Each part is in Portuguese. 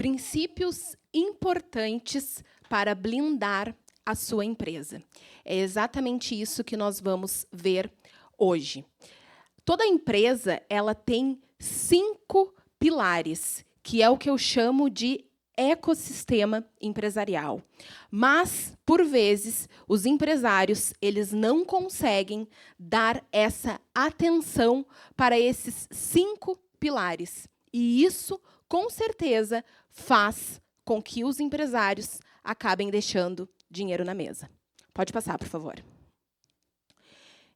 Princípios importantes para blindar a sua empresa. É exatamente isso que nós vamos ver hoje. Toda empresa ela tem 5 pilares, que é o que eu chamo de ecossistema empresarial. Mas, por vezes, os empresários eles não conseguem dar essa atenção para esses 5 pilares. E isso, com certeza, faz com que os empresários acabem deixando dinheiro na mesa. Pode passar, por favor.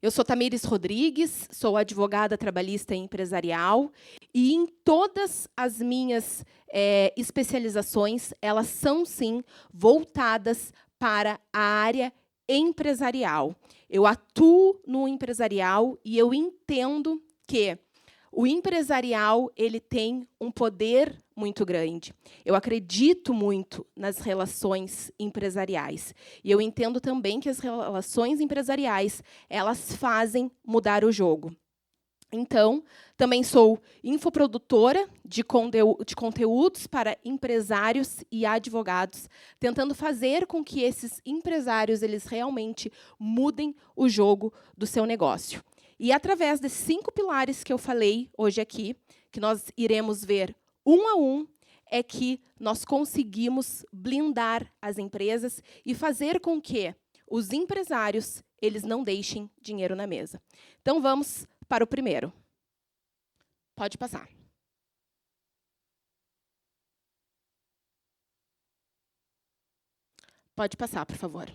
Eu sou Tamires Rodrigues, sou advogada trabalhista e empresarial, e em todas as minhas especializações, elas são, sim, voltadas para a área empresarial. Eu atuo no empresarial e eu entendo que o empresarial ele tem um poder muito grande. Eu acredito muito nas relações empresariais. E eu entendo também que as relações empresariais, elas fazem mudar o jogo. Então, também sou infoprodutora de conteúdos para empresários e advogados, tentando fazer com que esses empresários eles realmente mudem o jogo do seu negócio. E através desses 5 pilares que eu falei hoje aqui, que nós iremos ver um a um, é que nós conseguimos blindar as empresas e fazer com que os empresários eles não deixem dinheiro na mesa. Então, vamos para o primeiro. Pode passar. Pode passar, por favor.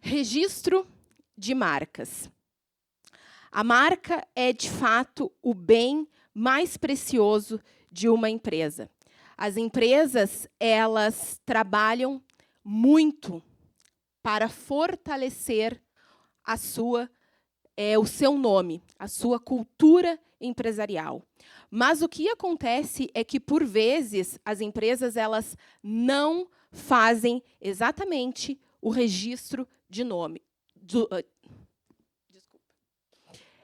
Registro de marcas. A marca é, de fato, o bem mais precioso de uma empresa. As empresas, elas trabalham muito para fortalecer o seu nome, a sua cultura empresarial. Mas o que acontece é que, por vezes, as empresas elas não fazem exatamente o registro de nome. Desculpa.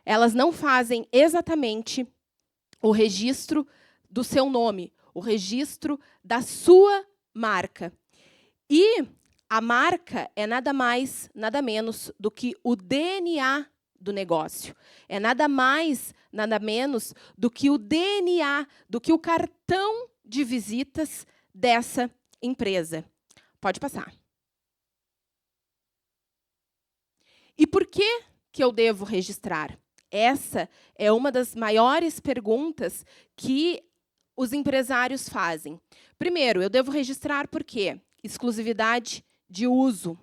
Elas não fazem exatamente o registro do seu nome, o registro da sua marca. E a marca é nada mais, nada menos do que o DNA do negócio. É nada mais, nada menos do que o DNA, do que o cartão de visitas dessa empresa. Pode passar. E por que eu devo registrar? Essa é uma das maiores perguntas que os empresários fazem. Primeiro, eu devo registrar por quê? Exclusividade de uso.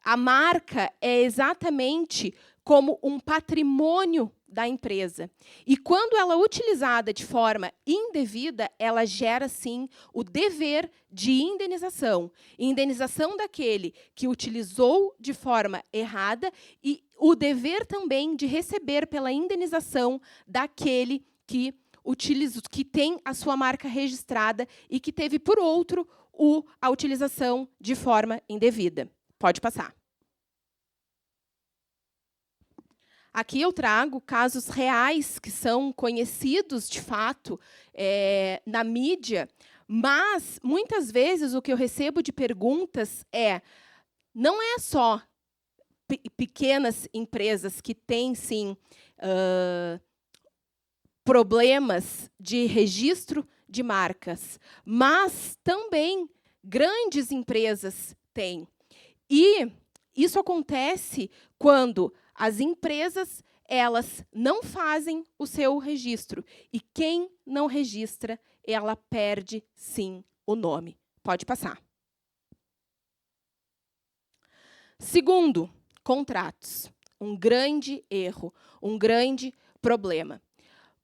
A marca é exatamente como um patrimônio da empresa. E quando ela é utilizada de forma indevida, ela gera, sim, o dever de indenização. Indenização daquele que utilizou de forma errada e o dever também de receber pela indenização daquele que tem a sua marca registrada e que teve, por outro, a utilização de forma indevida. Pode passar. Aqui eu trago casos reais que são conhecidos, de fato, na mídia, mas, muitas vezes, o que eu recebo de perguntas não é só pequenas empresas que têm, sim, problemas de registro de marcas, mas também grandes empresas têm. E isso acontece quando as empresas elas não fazem o seu registro. E quem não registra, ela perde, sim, o nome. Pode passar. Segundo, contratos. Um grande erro, um grande problema.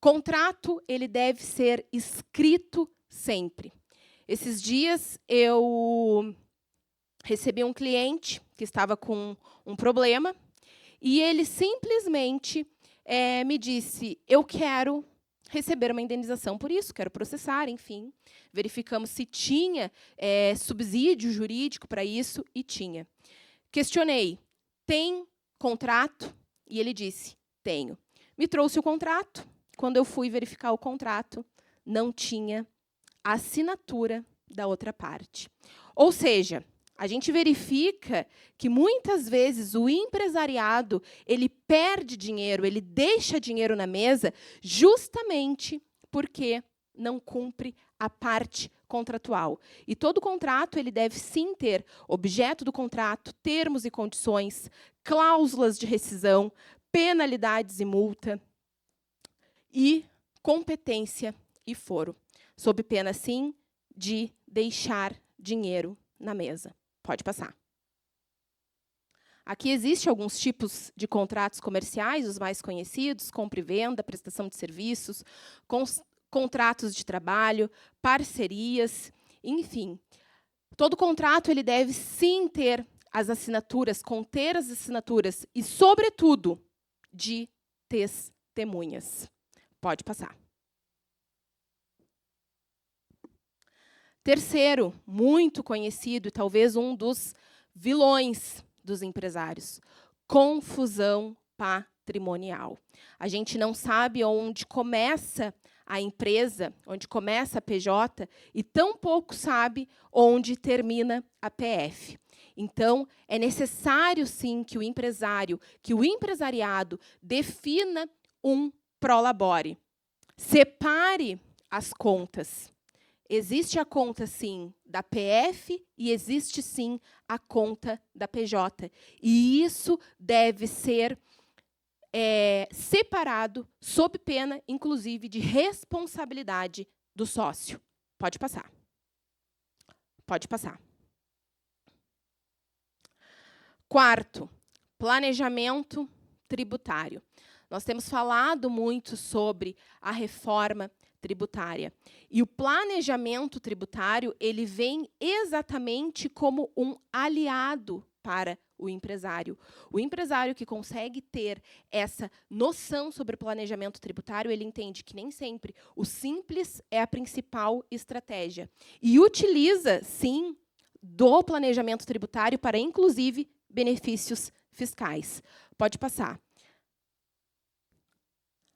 Contrato ele deve ser escrito sempre. Esses dias eu recebi um cliente que estava com um problema e ele simplesmente me disse: eu quero receber uma indenização por isso, quero processar, enfim. Verificamos se tinha subsídio jurídico para isso e tinha. Questionei: tem contrato? E ele disse, tenho. Me trouxe o contrato. Quando eu fui verificar o contrato, não tinha a assinatura da outra parte. Ou seja, a gente verifica que muitas vezes o empresariado, ele perde dinheiro, ele deixa dinheiro na mesa justamente porque não cumpre a parte contratual. E todo contrato ele deve sim ter objeto do contrato, termos e condições, cláusulas de rescisão, penalidades e multa e competência e foro, sob pena sim de deixar dinheiro na mesa. Pode passar. Aqui existem alguns tipos de contratos comerciais, os mais conhecidos, compra e venda, prestação de serviços, contratos de trabalho, parcerias, enfim. Todo contrato ele deve sim ter as assinaturas, conter as assinaturas e, sobretudo, de testemunhas. Pode passar. Terceiro, muito conhecido e talvez um dos vilões dos empresários, confusão patrimonial. A gente não sabe onde começa a empresa, onde começa a PJ, e tampouco sabe onde termina a PF. Então, é necessário, sim, que o empresário, que o empresariado defina um prolabore. Separe as contas. Existe a conta, sim, da PF e existe, sim, a conta da PJ. E isso deve ser separado, sob pena, inclusive, de responsabilidade do sócio. Pode passar. Pode passar. Quarto, planejamento tributário. Nós temos falado muito sobre a reforma tributária. E o planejamento tributário, ele vem exatamente como um aliado para o empresário. O empresário que consegue ter essa noção sobre o planejamento tributário, ele entende que nem sempre o simples é a principal estratégia. E utiliza, sim, do planejamento tributário para, inclusive, benefícios fiscais. Pode passar.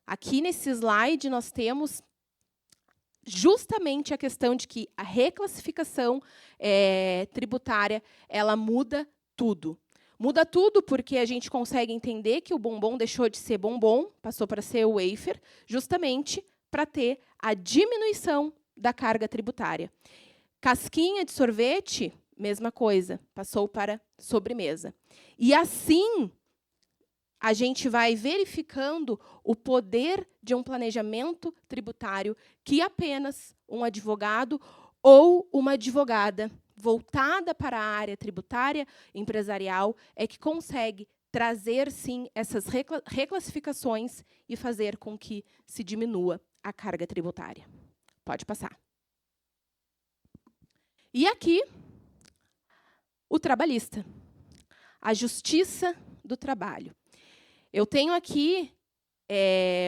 Aqui nesse slide nós temos justamente a questão de que a reclassificação tributária, ela muda tudo. Muda tudo porque a gente consegue entender que o bombom deixou de ser bombom, passou para ser wafer, justamente para ter a diminuição da carga tributária. Casquinha de sorvete, mesma coisa, passou para sobremesa. E assim, a gente vai verificando o poder de um planejamento tributário que apenas um advogado ou uma advogada voltada para a área tributária empresarial é que consegue trazer, sim, essas reclassificações e fazer com que se diminua a carga tributária. Pode passar. E aqui, o trabalhista. A justiça do trabalho. Eu tenho aqui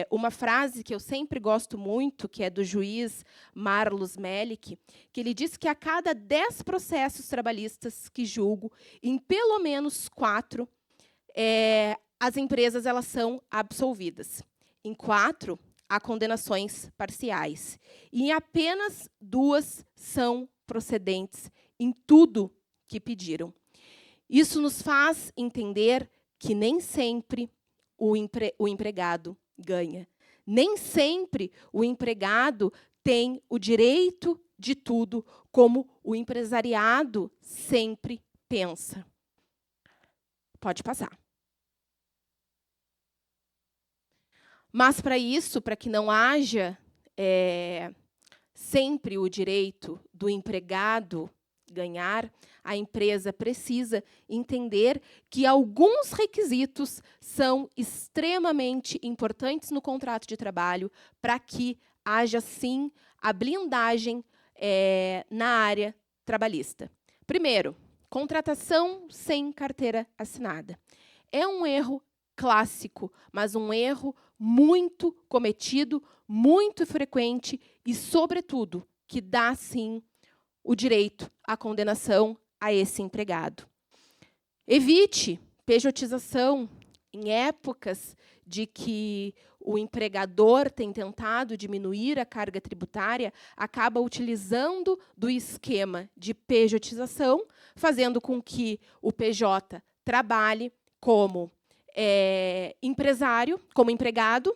uma frase que eu sempre gosto muito, que é do juiz Marlos Melick, que ele diz que a cada 10 processos trabalhistas que julgo, em pelo menos 4, as empresas elas são absolvidas. Em 4, há condenações parciais. E em apenas 2 são procedentes em tudo que pediram. Isso nos faz entender que nem sempre o empregado ganha. Nem sempre o empregado tem o direito de tudo, como o empresariado sempre pensa. Pode passar. Mas, para isso, para que não haja sempre o direito do empregado ganhar, a empresa precisa entender que alguns requisitos são extremamente importantes no contrato de trabalho para que haja, sim, a blindagem na área trabalhista. Primeiro, contratação sem carteira assinada. É um erro clássico, mas um erro muito cometido, muito frequente e, sobretudo, que dá, sim, o direito à condenação a esse empregado. Evite pejotização em épocas de que o empregador tem tentado diminuir a carga tributária, acaba utilizando do esquema de pejotização, fazendo com que o PJ trabalhe como empresário, como empregado,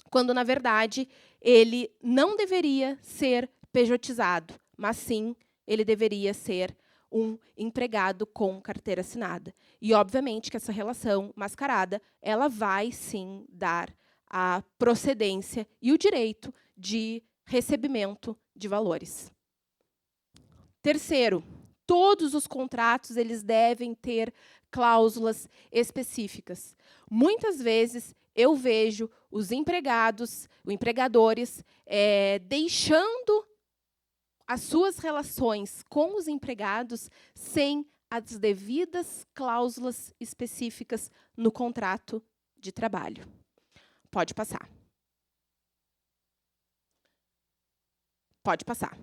quando, na verdade, ele não deveria ser pejotizado, mas sim ele deveria ser um empregado com carteira assinada. E, obviamente, que essa relação mascarada ela vai, sim, dar a procedência e o direito de recebimento de valores. Terceiro, todos os contratos eles devem ter cláusulas específicas. Muitas vezes, eu vejo os empregadores, deixando as suas relações com os empregados sem as devidas cláusulas específicas no contrato de trabalho. Pode passar. Pode passar.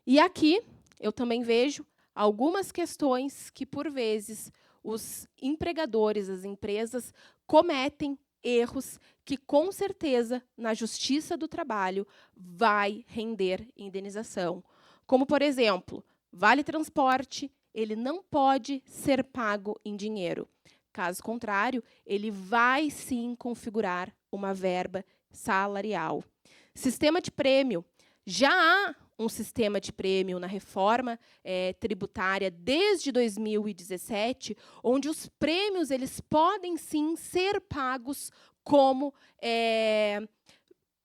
E aqui eu também vejo algumas questões que, por vezes, os empregadores, as empresas, cometem erros que, com certeza, na Justiça do Trabalho, vai render indenização. Como, por exemplo, vale transporte, ele não pode ser pago em dinheiro. Caso contrário, ele vai, sim, configurar uma verba salarial. Sistema de prêmio. Já há um sistema de prêmio na reforma tributária desde 2017, onde os prêmios eles podem, sim, ser pagos como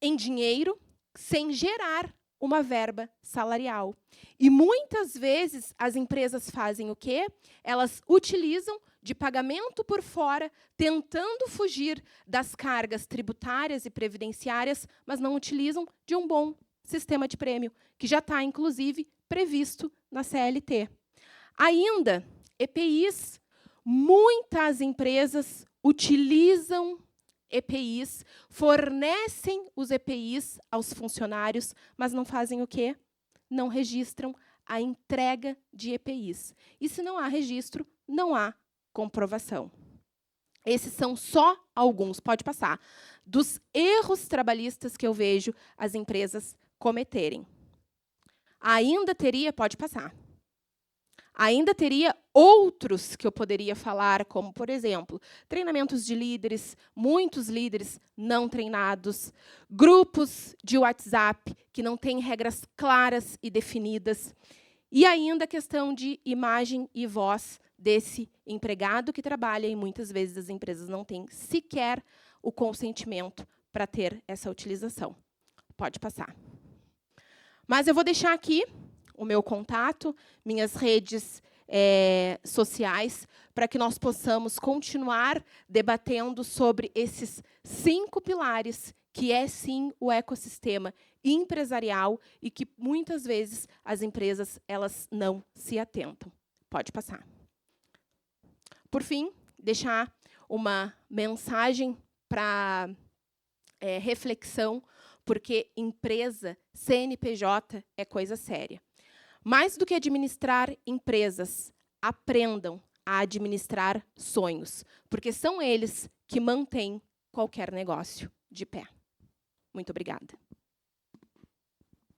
em dinheiro, sem gerar uma verba salarial. E, muitas vezes, as empresas fazem o quê? Elas utilizam de pagamento por fora, tentando fugir das cargas tributárias e previdenciárias, mas não utilizam de um bom sistema de prêmio, que já está, inclusive, previsto na CLT. Ainda, EPIs. Muitas empresas utilizam EPIs, fornecem os EPIs aos funcionários, mas não fazem o quê? Não registram a entrega de EPIs. E, se não há registro, não há comprovação. Esses são só alguns, pode passar, dos erros trabalhistas que eu vejo as empresas cometerem. Ainda teria, pode passar. Ainda teria outros que eu poderia falar, como, por exemplo, treinamentos de líderes, muitos líderes não treinados, grupos de WhatsApp que não têm regras claras e definidas, e ainda a questão de imagem e voz desse empregado que trabalha, e muitas vezes as empresas não têm sequer o consentimento para ter essa utilização. Pode passar. Mas eu vou deixar aqui o meu contato, minhas redes sociais, para que nós possamos continuar debatendo sobre esses 5 pilares, que é, sim, o ecossistema empresarial e que, muitas vezes, as empresas elas não se atentam. Pode passar. Por fim, deixar uma mensagem para reflexão, porque empresa, CNPJ, é coisa séria. Mais do que administrar empresas, aprendam a administrar sonhos, porque são eles que mantêm qualquer negócio de pé. Muito obrigada.